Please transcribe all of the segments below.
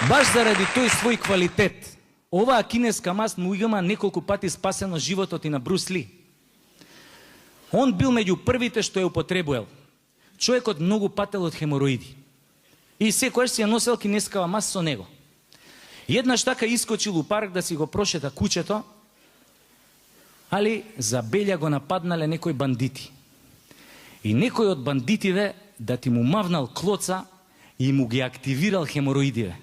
Баш заради тој свој квалитет, оваа кинеска маст му има неколку пати спасено животот и на Брус Ли. Он бил меѓу првите што ја употребувал. Човекот многу пател од хемороиди. И секојаш си ја носел кинескава маст со него. Еднаш така искочил у парк да си го прошета кучето, али за белја го нападнале некои бандити. И некој од бандитиве да ти му мавнал клоца и му ги активирал хемороидиве.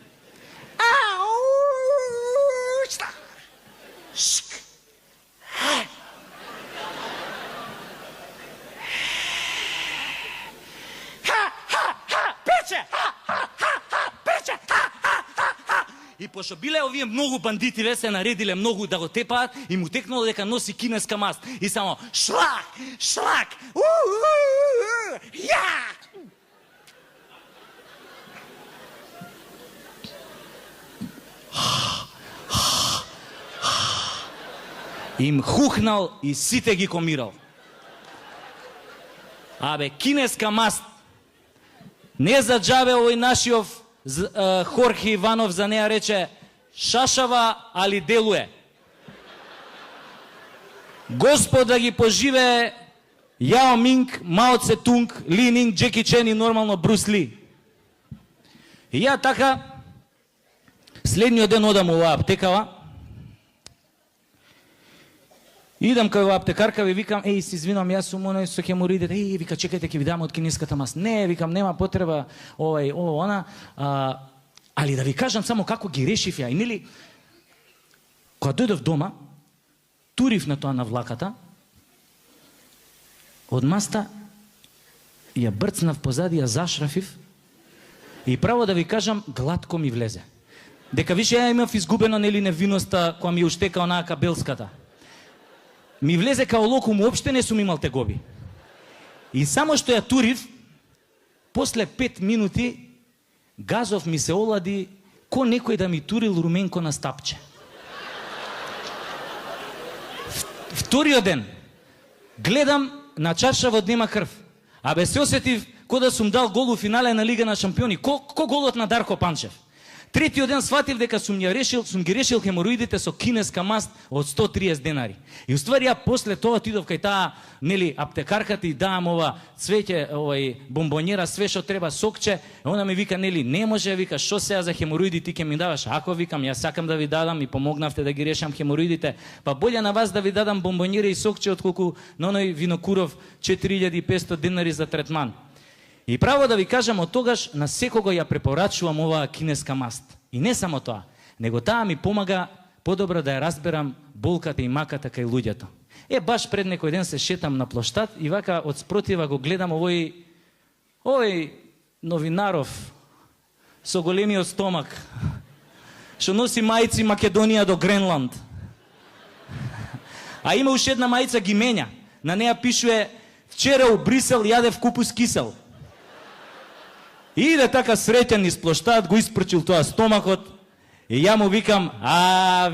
И пошто биле овие многу бандитиве, се наредиле многу да го тепаат и му текнало дека носи кинеска маст. И само шлак, шлак, ја! Им хухнал и сите ги комирал. Абе, кинеска маст. Не за џабе овој нашиов Хорхе Иванов за неа рече шашава, али делуе. Господ да ги поживее Јао Минг, Мао Цетунг, Ли Нинг, Джеки Чен и нормално Брус Ли. И ја така следниот ден одам во аптекава. Идам кај во аптекарка, ви викам, се извинам, јас сум оној со хеморидите. Вика, чекајте, ќе ви дам од кинеската маст. Не, викам, нема потреба, она. Али да ви кажам само како ги решив ја. И нели, кога дојдов дома, турив на тоа на влаката, од маста, ја брцнав позади, ја зашрафив, и право да ви кажам, глатко ми влезе. Дека више ја имав изгубено, нели, невиноста, која ми ја уштека онаа кабелската. Ми влезе као локум, уопште не сум имал тегоби. И само што ја турив, после 5 минути, газов ми се олади, ко некој да ми турил руменко на стапче. Вториот ден, гледам, на чаршавот нема крв. Абе се осетив, ко да сум дал гол у финале на Лига на шампиони. Ко голот на Дарко Панчев. Третиот ден сватив дека сум ги решил хемороидите со кинеска маст од 130 денари. И уствари ја после тоа отидов кај таа, нели, аптекарката и давам ова цвеќе, бомбонjera, све што треба, сокче. Она ми вика, нели, не може, вика, што сега за хемороиди ти ќе ми даваш? Ако, викам, јас сакам да ви дадам и помогнавте да ги решам хемороидите, па боле на вас да ви дадам бомбонjera и сокче отколку на оној Винокуров 4500 денари за третман. И право да ви кажам, од тогаш на секого ја препорачувам оваа кинеска маст. И не само тоа, него таа ми помага подобро да ја разберам болката и маката кај луѓето. Баш пред некој ден се шетам на плоштад и вака од спротива го гледам овој новинаров со големиот стомак, што носи мајци Македонија до Гренланд. А има уште една мајца ги менја. На неа пишува вчера у Брисел јадев купус кисел. И иде така среќен низ плоштад, го испрчил тоа стомакот и ја му викам,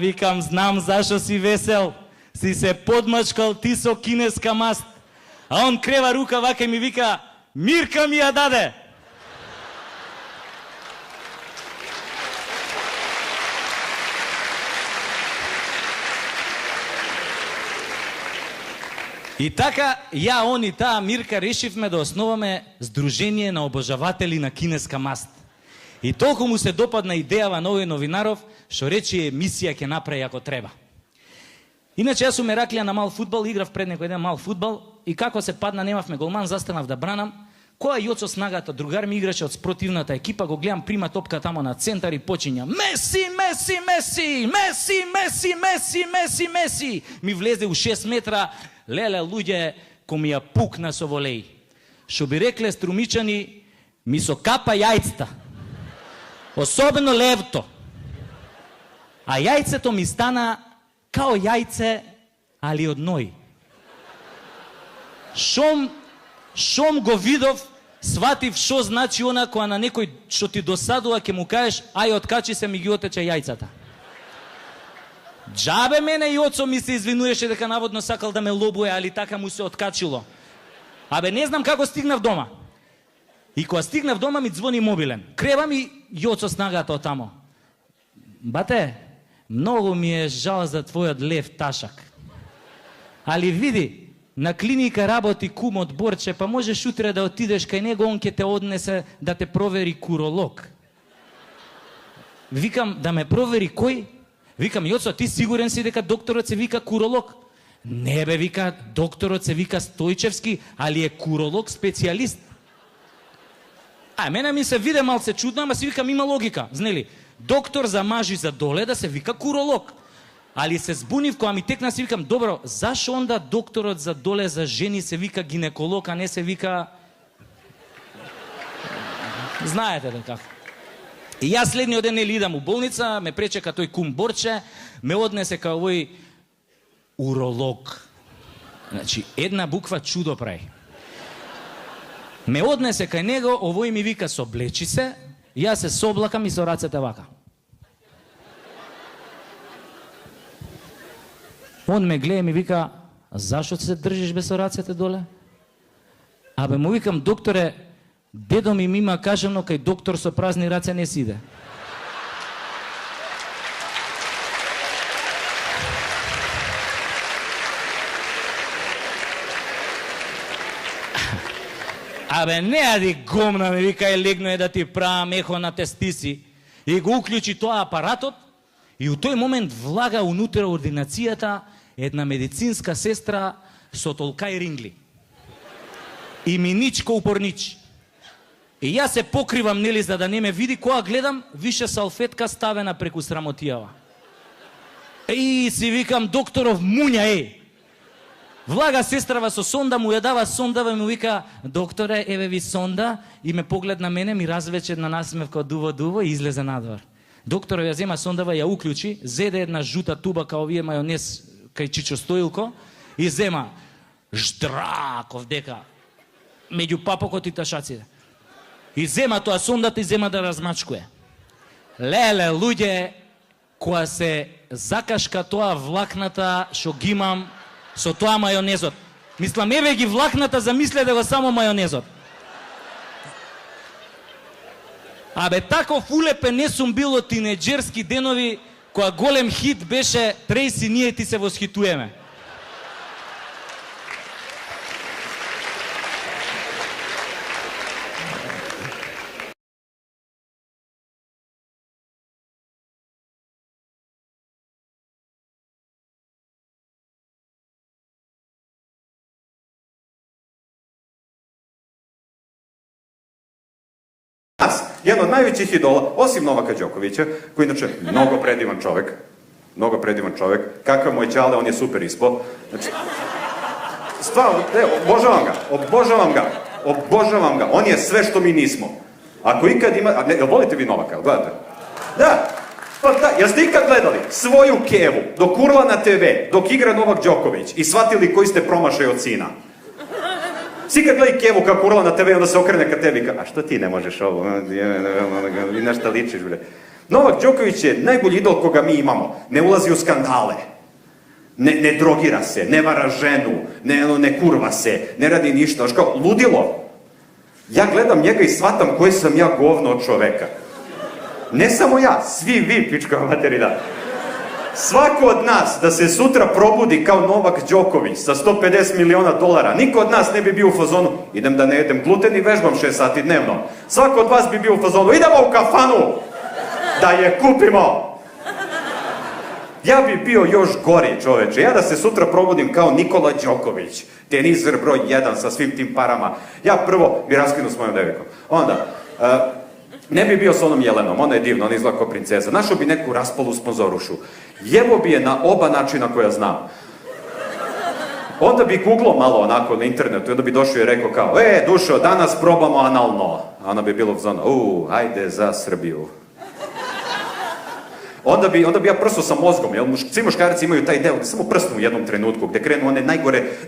викам, знам зашо си весел, си се подмачкал ти со кинеска маст. А он крева рука вака и ми вика, Мирка ми ја даде. И така, ја, он и таа Мирка решивме да основаме Сдружение на обожаватели на кинеска маст. И толку му се допадна идејава на овој новинаров, што рече емисија ќе направи ако треба. Иначе јас сум Ераклија на мал фудбал, играв пред некој ден мал фудбал и како се падна, немавме голман, застанав да бранам. Која Јоцо Снагата, другар ми играше од спротивната екипа, го гледам, прима топка тамо на центар и почиња Меси, Меси, Меси, Меси, Меси, Меси, Меси, Меси. Ми влезе у 6 метра, леле, луѓе, ко ми ја пукна со волеј. Шо би рекле струмичани, ми со капа јајцата. Особено левто. А јајцето ми стана као јајце, али од ној. Шом го видов, сватив шо значи она која на некој што ти досадува ќе му кажеш, ај откачи се ми ги отече јајцата. Джабе мене Јоцо ми се извинуваше дека наводно сакал да ме лобуе, али така му се откачило. Абе не знам како стигнав дома. И кога стигнав дома ми звони мобилен. Крева ми Јоцо Снагата од тамо. Бате, многу ми е жал за твојот лев ташак. Али види, на клиника работи кум од Борче, па можеш утре да отидеш кај него, он ќе те однесе да те провери куролог. Викам, да ме провери кој? Викам, Јоцо, ти сигурен си дека докторот се вика куролог? Не бе, вика, докторот се вика Стојчевски, али е куролог специјалист. Мене ми се виде малце чудно, ама си викам, има логика, знели? Доктор за мажи за доле да се вика куролог. Али се збунив, кога ми текна, си викам, добро, зашо онда докторот за доле за жени се вика гинеколог, а не се вика... Знаете да како. И јас следниот ден нели идам у болница, ме пречека тој кум Борче, ме однесе кај овој уролог. Значи, една буква чудо прави. Ме однесе кај него, овој ми вика, соблечи се, јас се соблакам и со рацете вака. Он ме гледа и ми вика, зашо се држиш без со рацете доле? Абе, му викам, докторе, дедо ми има кажано, кај доктор со празни раце не си иде. Абе, не ади гомна, ми вика, легно е да ти правам ехо на тестиси. И го уклучи тоа апаратот и у тој момент влага унутре ординацијата една медицинска сестра со толкај рингли. И миничко упорнич. И јас се покривам, нели, за да не ме види, кога гледам, више салфетка ставена преку срамотијава. И си викам, докторов муња, Влага сестрава со сонда, му ја дава сондава и му вика, докторе, еве ви сонда, и ме поглед на мене, ми развече една насмевка дуво и излезе надвор. Докторот ја зема сондава, ја уклучи, зеде една жута туба као овие мајонез кај Чичо Стоилко и зема ждраков дека меѓу папокот и ташаците. И зема тоа сондата и зема да размачкуе. Леле, луѓе, која се закашка тоа влакната што ги имам со тоа мајонезот. Мислам, еве ги влакната, замисле да го само мајонезот. Абе, таков улепен не сум бил од тинеџерски денови, која голем хит беше Трейси, ние ти се восхитуеме. Jedan od najvećih idola, osim Novaka Đokovića, koji je inače mnogo predivan čovek, kakav moj ćale, on je super ispo. Znači, stvarno, obožavam ga, on je sve što mi nismo. Ako ikad ima, volite vi Novaka, gledate? Da, pa da, jeste ikad gledali svoju kevu, dok urla na TV, dok igra Novak Đoković i shvatili koji ste promašaj od sina? Svi kad gledaju kevu kako urla na TV, onda se okrene ka tebi i a što ti ne možeš ovo? I na šta ličiš, bre? Novak Đoković je najbolji idol koga mi imamo. Ne ulazi u skandale. Ne drogira se, ne vara ženu, ne kurva se, ne radi ništa. Znaš kao, ludilo. Ja gledam njega i shvatam koji sam ja govno od čoveka. Ne samo ja, svi vi, pička materina. Svako od nas da se sutra probudi kao Novak Đoković sa $150 miliona, niko od nas ne bi bio u fazonu, idem da ne jedem gluten i vežbam 6 sati dnevno. Svako od vas bi bio u fazonu, idemo u kafanu da je kupimo. Ja bi bio još gori, čoveče. Ja da se sutra probudim kao Nikola Đoković, teniser broj 1 sa svim tim parama. Ja prvo bi raskinu s mojom devikom. Onda, ne bi bio s onom Jelenom, ona je divna, ona izgleda kao princeza. Našao bi neku raspalu sponzorušu. Jebo bi je na oba načina koja znam. Onda bi googlao malo onako na internetu i onda bi došao i rekao kao, Dušo, danas probamo analno. A ona bi bilo u zonu, ajde za Srbiju. Onda bi ja prso sa mozgom, jer svi muškarci imaju taj deo gde samo prsnu u jednom trenutku, gde krenu one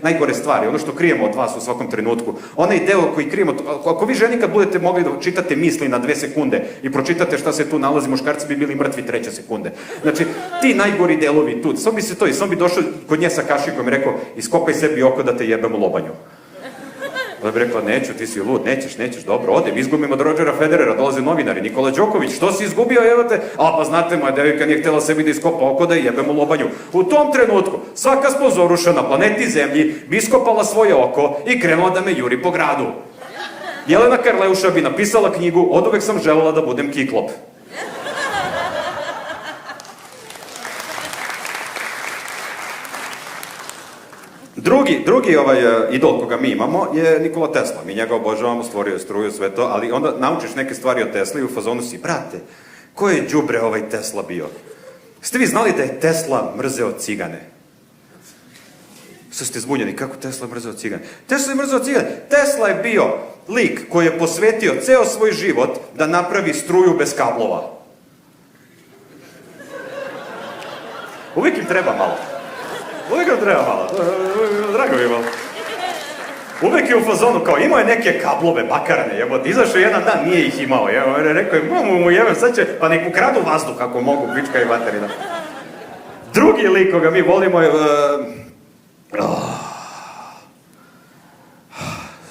najgore stvari, ono što krijemo od vas u svakom trenutku. Onaj deo koji krijemo, ako vi ženi kad budete mogli da čitate misli na 2 sekunde i pročitate šta se tu nalazi, muškarci bi bili mrtvi 3 sekunde. Znači, ti najgori delovi tu, samo bi došao kod nje sa kašikom i rekao, iskopaj sebi oko da te jebem u lobanju. Onda bi rekla, neću, ti si lud, nećeš, dobro, odem, izgubim od Rodgera Federera, dolaze novinari, Nikola Đoković, što si izgubio, evo te, a pa znate, moja devojka nije htjela sebi da iskopa oko da jebem u lobanju. U tom trenutku, svaka sponzoruša na planeti Zemlji bi iskopala svoje oko i krenula da me juri po gradu. Jelena Karleuša bi napisala knjigu, oduvek sam želela da budem kiklop. Drugi idol koga mi imamo je Nikola Tesla. Mi njega obožavamo, stvorio je struju, sve to, ali onda naučiš neke stvari o Tesli i u fazonu si, brate, ko je đubre ovaj Tesla bio? Ste vi znali da je Tesla mrzeo cigane? Sad ste zbunjeni, kako Tesla je mrzeo cigane? Tesla je mrzeo cigane. Tesla je bio lik koji je posvetio ceo svoj život da napravi struju bez kablova. Uvijek im treba malo. Drago mi je malo. Uvijek je u fazonu, kao imao je neke kablove bakarne, jebote, izašao jedan dan, nije ih imao, rekao je, mu jebem, sad će, pa nek ukradu vazduh ako mogu, pička i materina. Drugi lik koga mi volimo je...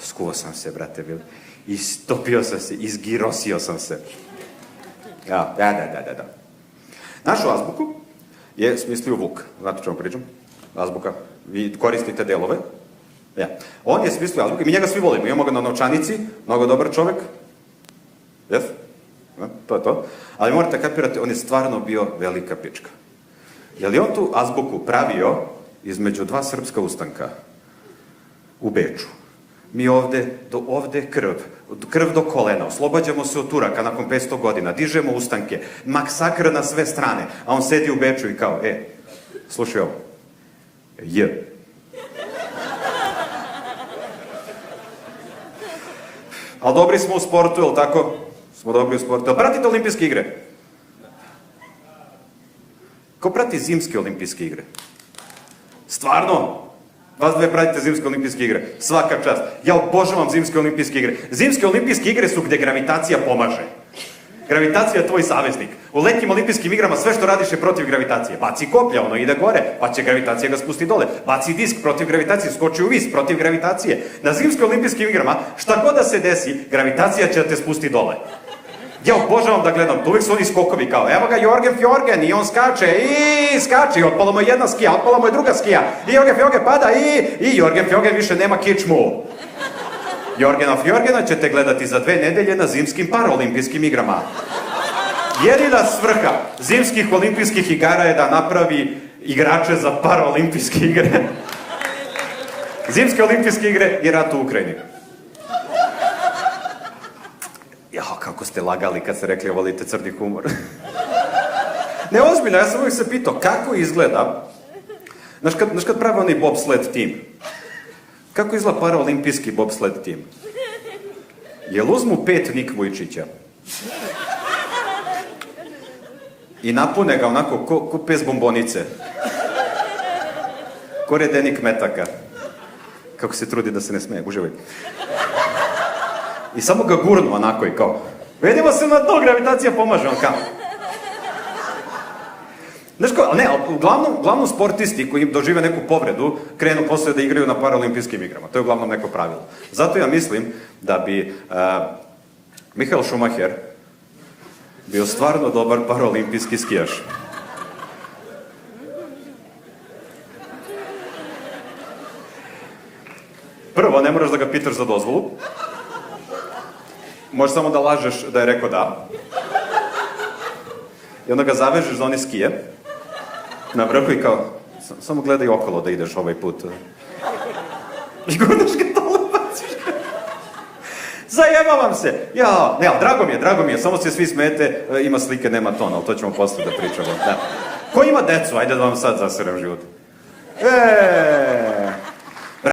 Skuo sam se, brate, bili. Istopio sam se, izgirosio sam se. Da. Našu azbuku je smislio Vuk, znate čemu pričam? Azbuka, vi koristite delove. On je smislio azbuku i mi njega svi volimo. Imamo ga na novčanici, mnogo dobar čovek. Jes? To je to. Ali morate kapirati, on je stvarno bio velika pička. Je li on tu azbuku pravio između dva srpska ustanka u Beču? Mi ovde krv do kolena, oslobađamo se od Turaka nakon 500 godina, dižemo ustanke, maksakr na sve strane, a on sedi u Beču i kao, slušaj ovo, Ali dobri smo u sportu, jel tako? Smo dobri u sportu. Pratite olimpijske igre? Ko prati zimske olimpijske igre? Stvarno? Vas dve pratite zimske olimpijske igre. Svaka čast. Ja obožavam zimske olimpijske igre. Zimske olimpijske igre su gde gravitacija pomaže. Gravitacija je tvoj saveznik. U letnjim olimpijskim igrama sve što radiš je protiv gravitacije. Baci koplja, ono ide gore, pa će gravitacija ga spusti dole. Baci disk protiv gravitacije, skoči u vis protiv gravitacije. Na zimskim olimpijskim igrama, šta god da se desi, gravitacija će da te spusti dole. Ja obožavam da gledam, uvijek su oni skokovi kao, evo ga Jorgen Fjorgen i on skače i otpala mu je jedna skija, otpala mu je druga skija i Jorgen Fjorgen pada i Jorgen Fjorgen više nema kičmu. Jorgena Fjorgena ćete gledati za 2 nedelje na zimskim paraolimpijskim igrama. Jedina svrha zimskih olimpijskih igara je da napravi igrače za paraolimpijske igre. Zimske olimpijske igre je rat u Ukrajini. Kako ste lagali kad ste rekli volite crni humor. Ne, ozbiljno, ja sam uvijek se pitao kako izgleda, znaš kad pravi onaj bobsled tim, kako izgleda paraolimpijski bobsled tim? Jel uzmu 5 Nik Vujčića i napune ga onako ko pes bombonice, ko redenik metaka, kako se trudi da se ne smeje, uživaj. I samo ga gurnu onako i kao, vidimo se na to, gravitacija pomaže, on kao. Znaš ko, ne, uglavnom sportisti koji dožive neku povredu, krenu posle da igraju na paraolimpijskim igrama. To je uglavnom neko pravilo. Zato ja mislim da bi Michael Schumacher bio stvarno dobar paraolimpijski skijaš. Prvo, ne moraš da ga pitaš za dozvolu. Možeš samo da lažeš da je rekao da. I onda ga zavežeš za one skije na vrhu i kao, samo gledaj okolo da ideš ovaj put. I gurnaš ga dole, baciš ga. Zajebavam se. Ne, ali drago mi je, samo se svi smete, ima slike, nema tona, ali to ćemo posle da pričamo. Da. Ko ima decu? Ajde da vam sad zaseram život.